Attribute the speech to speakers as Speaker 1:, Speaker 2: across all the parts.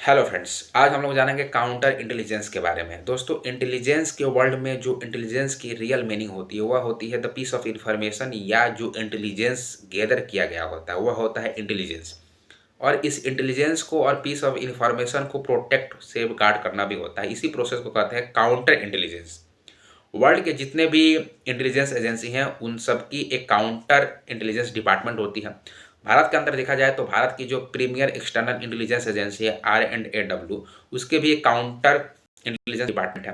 Speaker 1: Hello friends, आज हम लोग जानेंगे काउंटर इंटेलिजेंस के बारे में। दोस्तों, इंटेलिजेंस के वर्ल्ड में जो इंटेलिजेंस की रियल मीनिंग होती है वह होती है द पीस ऑफ इंफॉर्मेशन, या जो इंटेलिजेंस गैदर किया गया होता है वह होता है इंटेलिजेंस। और इस इंटेलिजेंस को और पीस ऑफ इंफॉर्मेशन को प्रोटेक्ट सेव गार्ड करना भी होता है। इसी प्रोसेस को कहते हैं काउंटर इंटेलिजेंस। वर्ल्ड के जितने भी इंटेलिजेंस एजेंसी हैं उन सब की एक काउंटर इंटेलिजेंस डिपार्टमेंट होती है। भारत के अंदर देखा जाए तो भारत की जो प्रीमियर एक्सटर्नल इंटेलिजेंस एजेंसी है R&AW, उसके भी एक काउंटर इंटेलिजेंस डिपार्टमेंट है।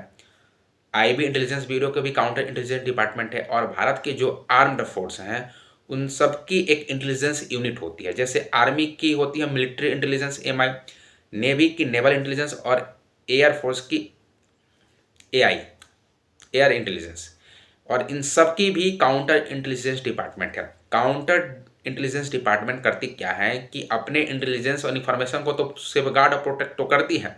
Speaker 1: IB इंटेलिजेंस ब्यूरो के भी काउंटर इंटेलिजेंस डिपार्टमेंट है। और भारत के जो आर्म्ड फोर्स हैं उन सब की एक इंटेलिजेंस यूनिट होती है। जैसे आर्मी की होती है मिलिट्री इंटेलिजेंस MI, नेवी की नेवल इंटेलिजेंस, और एयर फोर्स की AI, एयर इंटेलिजेंस। और इन सब की भी काउंटर इंटेलिजेंस डिपार्टमेंट है। काउंटर इंटेलिजेंस डिपार्टमेंट करती क्या है कि अपने इंटेलिजेंस और इन्फॉर्मेशन को तो सेफगार्ड और प्रोटेक्ट तो करती है,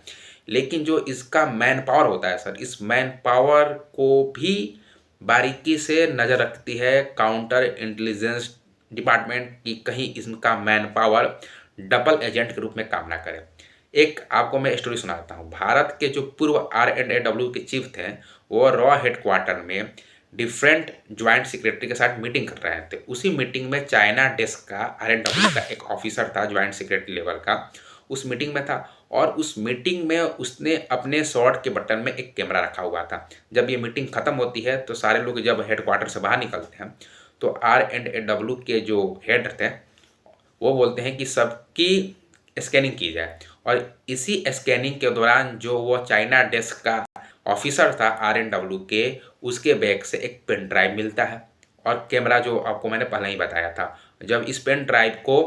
Speaker 1: लेकिन जो इसका मैन पावर होता है सर, इस मैन पावर को भी बारीकी से नज़र रखती है काउंटर इंटेलिजेंस डिपार्टमेंट की कहीं इसका मैन पावर डबल एजेंट के रूप में काम ना करे। एक आपको मैं स्टोरी सुनाता हूँ। भारत के जो पूर्व R&AW के चीफ थे वो रॉ हेडक्वार्टर में डिफरेंट ज्वाइंट सेक्रेटरी के साथ मीटिंग कर रहे थे। उसी मीटिंग में चाइना डेस्क का R&W का एक ऑफिसर था, ज्वाइंट सेक्रेटरी लेवल का, उस मीटिंग में था। और उस मीटिंग में उसने अपने शॉर्ट के बटन में एक कैमरा रखा हुआ था। जब ये मीटिंग खत्म होती है तो सारे लोग जब हेडक्वार्टर से बाहर निकलते हैं तो R&AW के जो हेड थे वो बोलते हैं कि सबकी स्कैनिंग की जाए। और इसी स्कैनिंग के दौरान जो वो चाइना डेस्क का ऑफिसर था R&W के, उसके बैग से एक पेन ड्राइव मिलता है और कैमरा, जो आपको मैंने पहले ही बताया था। जब इस पेन ड्राइव को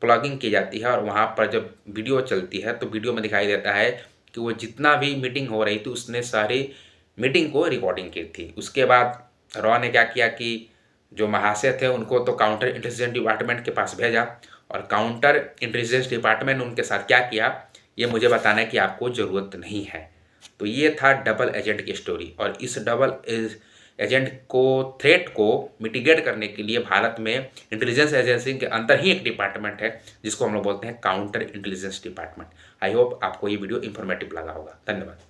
Speaker 1: प्लगिंग की जाती है और वहाँ पर जब वीडियो चलती है तो वीडियो में दिखाई देता है कि वो जितना भी मीटिंग हो रही थी उसने सारी मीटिंग को रिकॉर्डिंग की थी। उसके बाद रॉ ने क्या किया कि जो महाशय थे उनको तो काउंटर इंटेलिजेंस डिपार्टमेंट के पास भेजा, और काउंटर इंटेलिजेंस डिपार्टमेंट ने उनके साथ क्या किया ये मुझे बताने की आपको ज़रूरत नहीं है। तो ये था डबल एजेंट की स्टोरी। और इस डबल एजेंट को, थ्रेट को मिटिगेट करने के लिए भारत में इंटेलिजेंस एजेंसी के अंदर ही एक डिपार्टमेंट है जिसको हम लोग बोलते हैं counter intelligence department. I hope आपको ये वीडियो इन्फॉर्मेटिव लगा होगा। धन्यवाद।